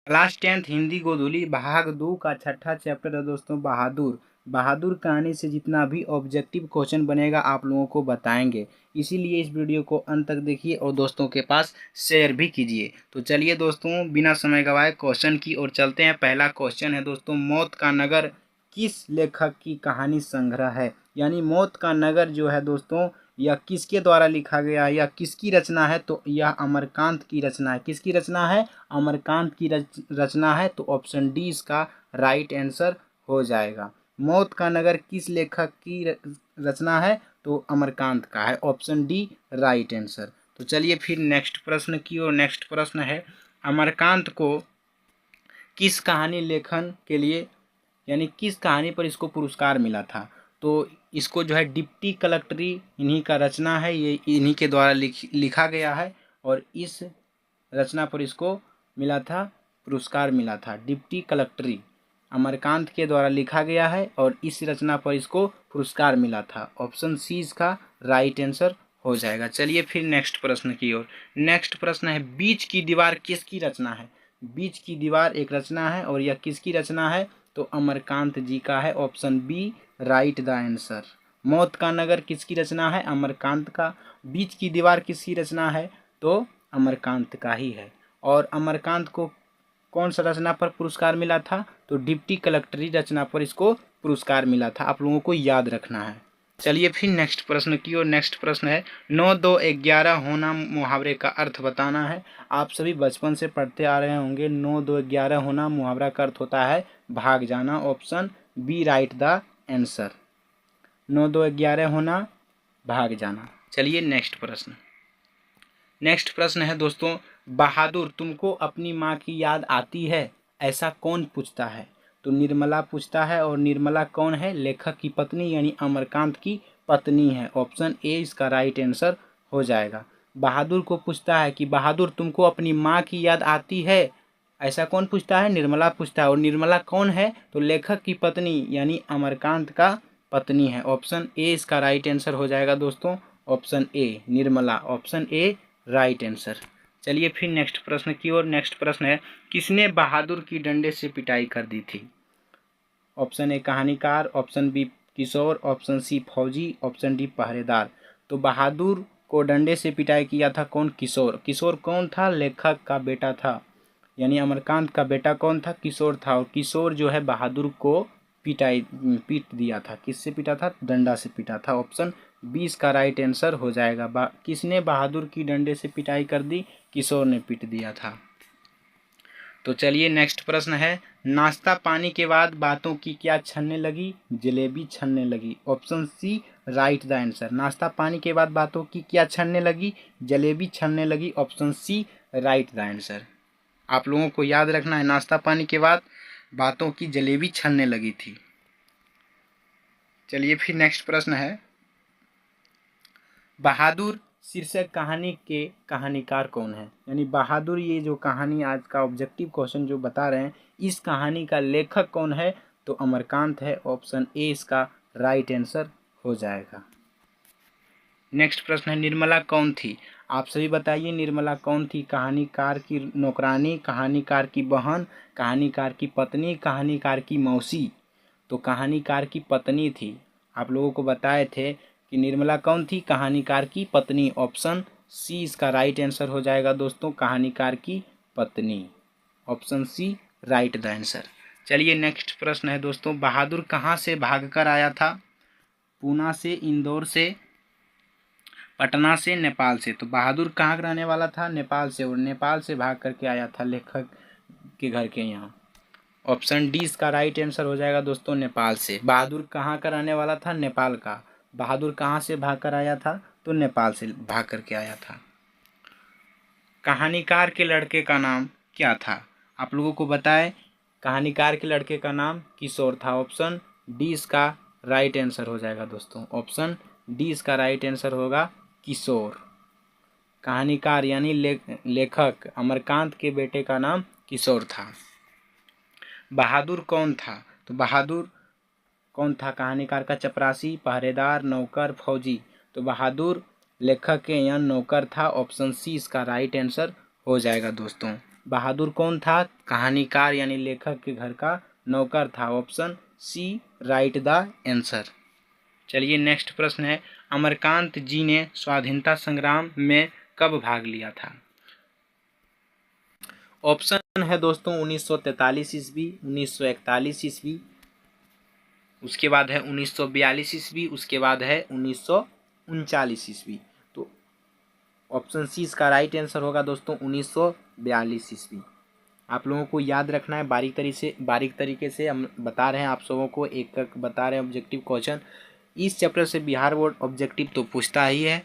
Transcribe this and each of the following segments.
Class 10th Hindi गोधुली भाग 2 का छठा चैप्टर है दोस्तों बहादुर। बहादुर कहानी से जितना भी ऑब्जेक्टिव क्वेश्चन बनेगा आप लोगों को बताएंगे, इसीलिए इस वीडियो को अंत तक देखिए और दोस्तों के पास शेयर भी कीजिए। तो चलिए दोस्तों बिना समय गवाए क्वेश्चन की ओर चलते हैं। पहला क्वेश्चन है दोस्तों, मौत का नगर किस लेखक की कहानी संग्रह है? यानी मौत का नगर जो है दोस्तों यह किसके द्वारा लिखा गया है या किसकी रचना है? तो यह अमरकांत की रचना है। किसकी रचना है? अमरकांत की रचना है। तो ऑप्शन डी इसका राइट आंसर हो जाएगा। मौत का नगर किस लेखक की रचना है? तो अमरकांत का है। Option D right answer. तो चलिए फिर नेक्स्ट प्रश्न की ओर। नेक्स्ट प्रश्न है, अमरकांत को किस कहानी लेखन के लिए यानी किस कहानी पर इसको पुरस्कार मिला था? तो इसको जो है डिप्टी कलेक्टरी इन्हीं का रचना है, ये इन्हीं के द्वारा लिखा गया है और इस रचना पर इसको मिला था, पुरस्कार मिला था। डिप्टी कलेक्टरी अमरकांत के द्वारा लिखा गया है और इस रचना पर इसको पुरस्कार मिला था। ऑप्शन सी इसका राइट आंसर हो जाएगा। चलिए फिर नेक्स्ट प्रश्न की ओर। नेक्स्ट प्रश्न है, बीच की दीवार किसकी रचना है? बीच की दीवार एक रचना है और यह किसकी रचना है? तो अमरकांत जी का है। Option B right the answer. मौत का नगर किसकी रचना है? अमरकांत का। बीच की दीवार किसकी रचना है? तो अमरकांत का ही है। और अमरकांत को कौन सा रचना पर पुरस्कार मिला था? तो डिप्टी कलेक्टरी रचना पर इसको पुरस्कार मिला था। आप लोगों को याद रखना है। चलिए फिर नेक्स्ट प्रश्न की ओर। नेक्स्ट प्रश्न है, 9 2 11 होना मुहावरे का अर्थ बताना है। आप सभी बचपन से पढ़ते आ रहे होंगे। 9 2 11 होना मुहावरा का अर्थ होता है भाग जाना। Option B right the answer. 9 2 11 होना भाग जाना। चलिए नेक्स्ट प्रश्न। नेक्स्ट प्रश्न है दोस्तों, बहादुर तुमको अपनी माँ की याद आती है, ऐसा कौन पूछता है? तो निर्मला पूछता है। और निर्मला कौन है? लेखक की पत्नी यानी अमरकांत की पत्नी है। ऑप्शन ए इसका राइट आंसर हो जाएगा। बहादुर को पूछता है कि बहादुर तुमको अपनी माँ की याद आती है, ऐसा कौन पूछता है? निर्मला पूछता है। और निर्मला कौन है? तो लेखक की पत्नी यानी अमरकांत का पत्नी है। ऑप्शन ए इसका राइट आंसर हो जाएगा दोस्तों। Option A Nirmala. Option A right answer. चलिए फिर नेक्स्ट प्रश्न की ओर। नेक्स्ट प्रश्न है, किसने बहादुर की डंडे से पिटाई कर दी थी? ऑप्शन ए कहानीकार, ऑप्शन बी किशोर, ऑप्शन सी फौजी, ऑप्शन डी पहरेदार। तो बहादुर को डंडे से पिटाई किया था कौन? किशोर। किशोर कौन था? लेखक का बेटा था, यानी अमरकांत का बेटा कौन था? किशोर था। और किशोर जो है बहादुर को पीट दिया था। किससे पीटा था? डंडा से पीटा था। ऑप्शन 20 का राइट आंसर हो जाएगा। किसने बहादुर की डंडे से पिटाई कर दी? किशोर ने पीट दिया था। तो चलिए नेक्स्ट प्रश्न है, नाश्ता पानी के बाद बातों की क्या छनने लगी? जलेबी छनने लगी। Option C right the answer. नाश्ता पानी के बाद बातों की क्या छनने लगी? जलेबी छनने लगी। Option C right the answer. आप लोगों को याद रखना है, नाश्ता पानी के बाद बातों की जलेबी छनने लगी थी। चलिए फिर नेक्स्ट प्रश्न है, बहादुर शीर्षक कहानी के कहानीकार कौन है? यानी बहादुर, ये जो कहानी आज का ऑब्जेक्टिव क्वेश्चन जो बता रहे हैं, इस कहानी का लेखक कौन है? तो अमरकांत है। ऑप्शन ए इसका राइट आंसर हो जाएगा। नेक्स्ट प्रश्न है, निर्मला कौन थी? आप सभी बताइए निर्मला कौन थी? कहानीकार की नौकरानी, कहानीकार की बहन, कहानीकार की पत्नी, कहानीकार की मौसी? तो कहानीकार की पत्नी थी। आप लोगों को बताए थे कि निर्मला कौन थी? कहानीकार की पत्नी। ऑप्शन सी इसका राइट आंसर हो जाएगा दोस्तों, कहानीकार की पत्नी। Option C right the answer. चलिए नेक्स्ट प्रश्न है दोस्तों, बहादुर कहाँ से भागकर आया था? पूना से, इंदौर से, पटना से, नेपाल से? तो बहादुर कहाँ का रहने वाला था? नेपाल से। और नेपाल से भाग करके आया था लेखक के घर के यहाँ। ऑप्शन डी इसका राइट आंसर हो जाएगा दोस्तों, नेपाल से। बहादुर कहाँ का रहने वाला था? नेपाल का। बहादुर कहाँ से भाग कर आया था? तो नेपाल से भाग करके आया था। कहानीकार के लड़के का नाम क्या था? आप लोगों को बताएं, कहानीकार के लड़के का नाम किशोर था। ऑप्शन डी इसका राइट आंसर हो जाएगा दोस्तों। ऑप्शन डी इसका राइट आंसर होगा किशोर। कहानीकार यानी लेखक अमरकांत के बेटे का नाम किशोर था। बहादुर कौन था? तो बहादुर कौन था? कहानीकार का चपरासी, पहरेदार, नौकर, फौजी? तो बहादुर लेखक के यहाँ नौकर था। ऑप्शन सी इसका राइट आंसर हो जाएगा दोस्तों। बहादुर कौन था? कहानीकार यानी लेखक के घर का नौकर था। Option C right the answer. चलिए नेक्स्ट प्रश्न है, अमरकांत जी ने स्वाधीनता संग्राम में कब भाग लिया था? ऑप्शन है दोस्तों 1943 ईस्वी, 1941 ईस्वी, उसके बाद है 1942 ईस्वी, उसके बाद है 1939 ईस्वी। तो ऑप्शन सी इसका राइट आंसर होगा दोस्तों 1942 ईस्वी। आप लोगों को याद रखना है, बारीक तरीके से हम बता रहे हैं आप सबों को, एक एक बता रहे हैं ऑब्जेक्टिव क्वेश्चन। इस चैप्टर से बिहार बोर्ड ऑब्जेक्टिव तो पूछता ही है,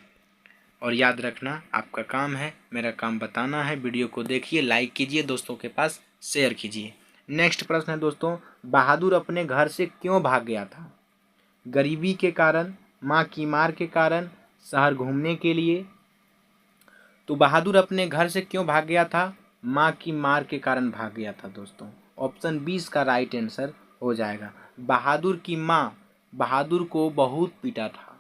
और याद रखना आपका काम है, मेरा काम बताना है। वीडियो को देखिए, लाइक कीजिए, दोस्तों के पास शेयर कीजिए। नेक्स्ट प्रश्न है दोस्तों, बहादुर अपने घर से क्यों भाग गया था? गरीबी के कारण, माँ की मार के कारण, शहर घूमने के लिए? तो बहादुर अपने घर से क्यों भाग गया था? माँ की मार के कारण भाग गया था दोस्तों। ऑप्शन 20 का राइट आंसर हो जाएगा। बहादुर की माँ बहादुर को बहुत पीटा था,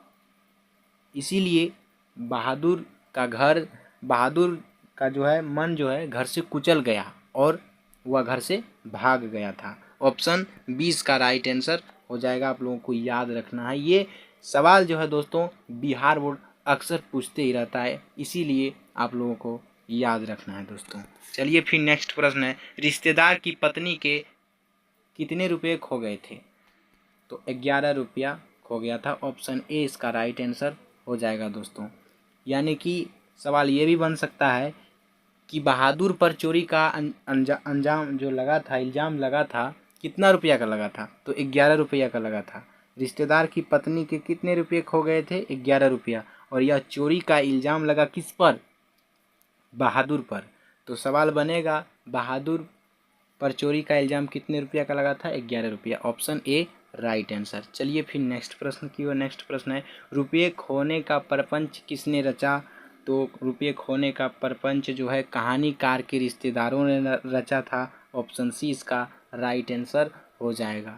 इसीलिए बहादुर का जो है मन जो है घर से कुचल गया और वह घर से भाग गया था। ऑप्शन 20 का राइट आंसर हो जाएगा। आप लोगों को याद रखना है, ये सवाल जो है दोस्तों बिहार बोर्ड अक्सर पूछते ही रहता है, इसीलिए आप लोगों को याद रखना है दोस्तों। चलिए फिर नेक्स्ट प्रश्न है, रिश्तेदार की पत्नी के कितने रुपए खो गए थे? तो 11 रुपया खो गया था। ऑप्शन ए इसका राइट आंसर हो जाएगा दोस्तों। यानी कि सवाल ये भी बन सकता है कि बहादुर पर चोरी का अंजाम जो लगा था, इल्ज़ाम लगा था, कितना रुपया का लगा था? तो 11 रुपया का लगा था। रिश्तेदार की पत्नी के कितने रुपये खो गए थे? 11 रुपया। और यह चोरी का इल्ज़ाम लगा किस पर? बहादुर पर। तो सवाल बनेगा बहादुर पर चोरी का इल्ज़ाम कितने रुपया का लगा था? 11 रुपया। Option A right answer. चलिए फिर नेक्स्ट प्रश्न की ओर। नेक्स्ट प्रश्न है, रुपये खोने का प्रपंच किसने रचा? तो रुपये खोने का प्रपंच जो है कहानीकार के रिश्तेदारों ने रचा था। ऑप्शन सी इसका राइट आंसर हो जाएगा।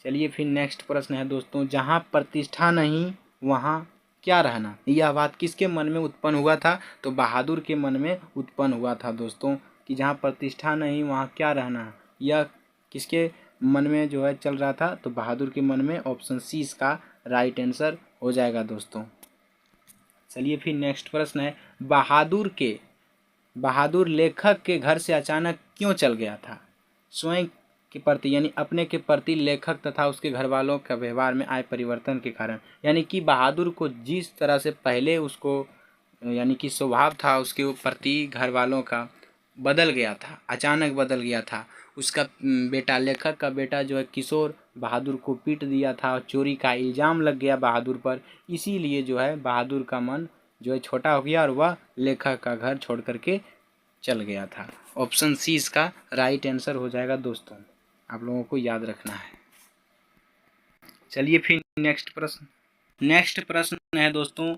चलिए फिर नेक्स्ट प्रश्न है दोस्तों, जहाँ प्रतिष्ठा नहीं वहाँ क्या रहना? यह बात किसके मन में उत्पन्न हुआ था? तो बहादुर के मन में उत्पन्न हुआ था दोस्तों, कि जहाँ प्रतिष्ठा नहीं वहाँ क्या रहना। यह किसके मन में जो है चल रहा था? तो बहादुर के मन में। ऑप्शन सी इसका राइट आंसर हो जाएगा दोस्तों। चलिए फिर नेक्स्ट प्रश्न है, बहादुर लेखक के घर से अचानक क्यों चल गया था? स्वयं के प्रति यानी अपने के प्रति लेखक तथा उसके घर वालों का व्यवहार में आए परिवर्तन के कारण, यानी कि बहादुर को जिस तरह से पहले उसको यानी कि स्वभाव था उसके प्रति घर वालों का, बदल गया था, अचानक बदल गया था। उसका बेटा, लेखक का बेटा जो है किशोर, बहादुर को पीट दिया था, चोरी का इल्ज़ाम लग गया बहादुर पर, इसीलिए जो है बहादुर का मन जो है छोटा हो गया और वह लेखक का घर छोड़ करके चल गया था। ऑप्शन सी इसका राइट आंसर हो जाएगा दोस्तों, आप लोगों को याद रखना है। चलिए फिर नेक्स्ट प्रश्न है दोस्तों,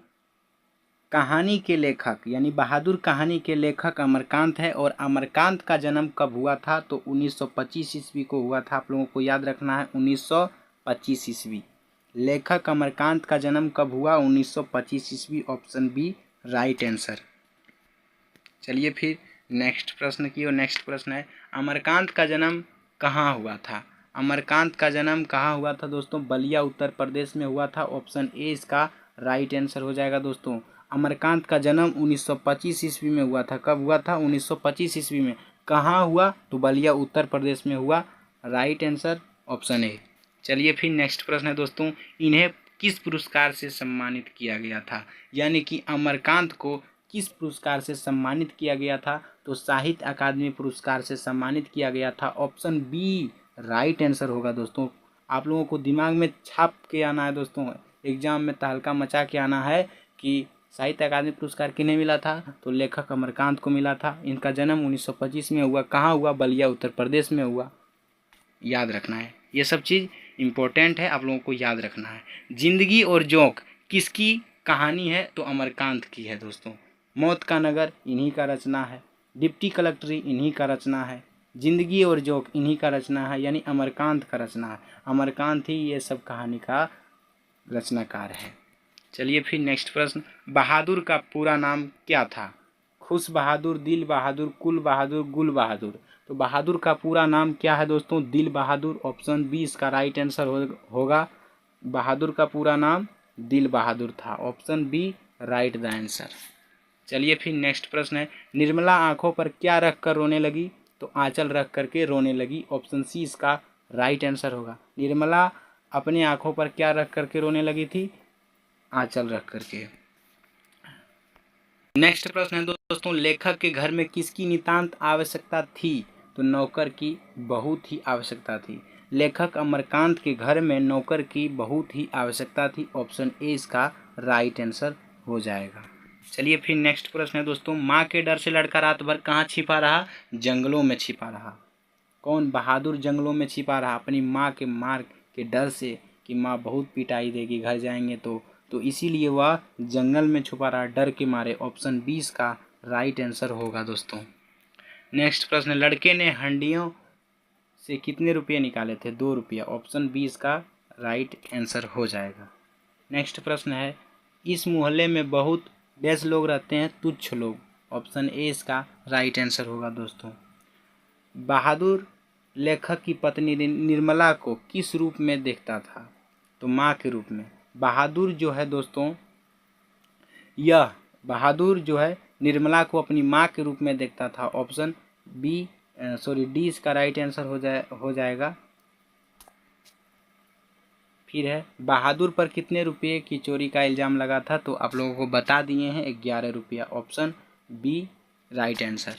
कहानी के लेखक यानी बहादुर कहानी के लेखक अमरकांत है, और अमरकांत का जन्म कब हुआ था? तो 1925 ईस्वी को हुआ था। आप लोगों को याद रखना है 1925 ईस्वी। लेखक अमरकांत का जन्म कब हुआ? 1925 ईस्वी। Option B right answer. चलिए फिर नेक्स्ट प्रश्न की ओर। नेक्स्ट प्रश्न है, अमरकांत का जन्म कहाँ हुआ था? अमरकांत का जन्म कहाँ हुआ था दोस्तों? बलिया उत्तर प्रदेश में हुआ था। ऑप्शन ए इसका राइट आंसर हो जाएगा दोस्तों। अमरकांत का जन्म 1925 ईस्वी में हुआ था। कब हुआ था? 1925 ईस्वी में। कहाँ हुआ? तो बलिया उत्तर प्रदेश में हुआ। Right answer option A. चलिए फिर नेक्स्ट प्रश्न है दोस्तों, इन्हें किस पुरस्कार से सम्मानित किया गया था? यानी कि अमरकांत को किस पुरस्कार से सम्मानित किया गया था? तो साहित्य अकादमी पुरस्कार से सम्मानित किया गया था। ऑप्शन बी राइट आंसर होगा दोस्तों। आप लोगों को दिमाग में छाप के आना है दोस्तों, एग्जाम में तहलका मचा के आना है कि साहित्य अकादमी पुरस्कार किन्हें मिला था? तो लेखक अमरकांत को मिला था। इनका जन्म 1925 में हुआ। कहाँ हुआ? बलिया उत्तर प्रदेश में हुआ। याद रखना है, ये सब चीज़ इम्पोर्टेंट है, आप लोगों को याद रखना है। जिंदगी और जोंक किसकी कहानी है? तो अमरकांत की है दोस्तों। मौत का नगर इन्हीं का रचना है। डिप्टी कलेक्ट्री इन्हीं का रचना है। जिंदगी और जोक इन्हीं का रचना है, यानी अमरकांत का रचना है। अमरकांत ही ये सब कहानी का रचनाकार है। चलिए फिर नेक्स्ट प्रश्न, बहादुर का पूरा नाम क्या था? खुश बहादुर, दिल बहादुर, कुल बहादुर, गुल बहादुर। तो बहादुर का पूरा नाम क्या है दोस्तों? दिल बहादुर। ऑप्शन बी इसका राइट आंसर होगा। बहादुर का पूरा नाम दिल बहादुर था। Option B right the answer. चलिए फिर नेक्स्ट प्रश्न है, निर्मला आंखों पर क्या रख कर रोने लगी? तो आंचल रख करके रोने लगी। ऑप्शन सी इसका राइट आंसर होगा। निर्मला अपनी आंखों पर क्या रख करके रोने लगी थी? आंचल रख करके। नेक्स्ट प्रश्न है दोस्तों, लेखक के घर में किसकी नितांत आवश्यकता थी? तो नौकर की बहुत ही आवश्यकता थी। लेखक अमरकांत के घर में नौकर की बहुत ही आवश्यकता थी। ऑप्शन ए इसका राइट आंसर हो जाएगा। चलिए फिर नेक्स्ट प्रश्न है दोस्तों, माँ के डर से लड़का रात भर कहाँ छिपा रहा? जंगलों में छिपा रहा। कौन? बहादुर जंगलों में छिपा रहा अपनी माँ के मार के डर से कि माँ बहुत पिटाई देगी घर जाएंगे तो इसीलिए वह जंगल में छुपा रहा डर के मारे। ऑप्शन 20 का राइट आंसर होगा दोस्तों। नेक्स्ट प्रश्न, लड़के ने हंडियों से कितने रुपये निकाले थे? 2 रुपया। ऑप्शन 20 का राइट आंसर हो जाएगा। नेक्स्ट प्रश्न है, इस मोहल्ले में बहुत डैश लोग रहते हैं? तुच्छ लोग। ऑप्शन ए इसका राइट आंसर होगा दोस्तों। बहादुर लेखक की पत्नी निर्मला को किस रूप में देखता था? तो माँ के रूप में। बहादुर जो है दोस्तों, यह बहादुर जो है निर्मला को अपनी माँ के रूप में देखता था। ऑप्शन डी इसका राइट आंसर हो जाएगा। फिर है, बहादुर पर कितने रुपये की चोरी का इल्ज़ाम लगा था? तो आप लोगों को बता दिए हैं 11 रुपया। Option B right answer.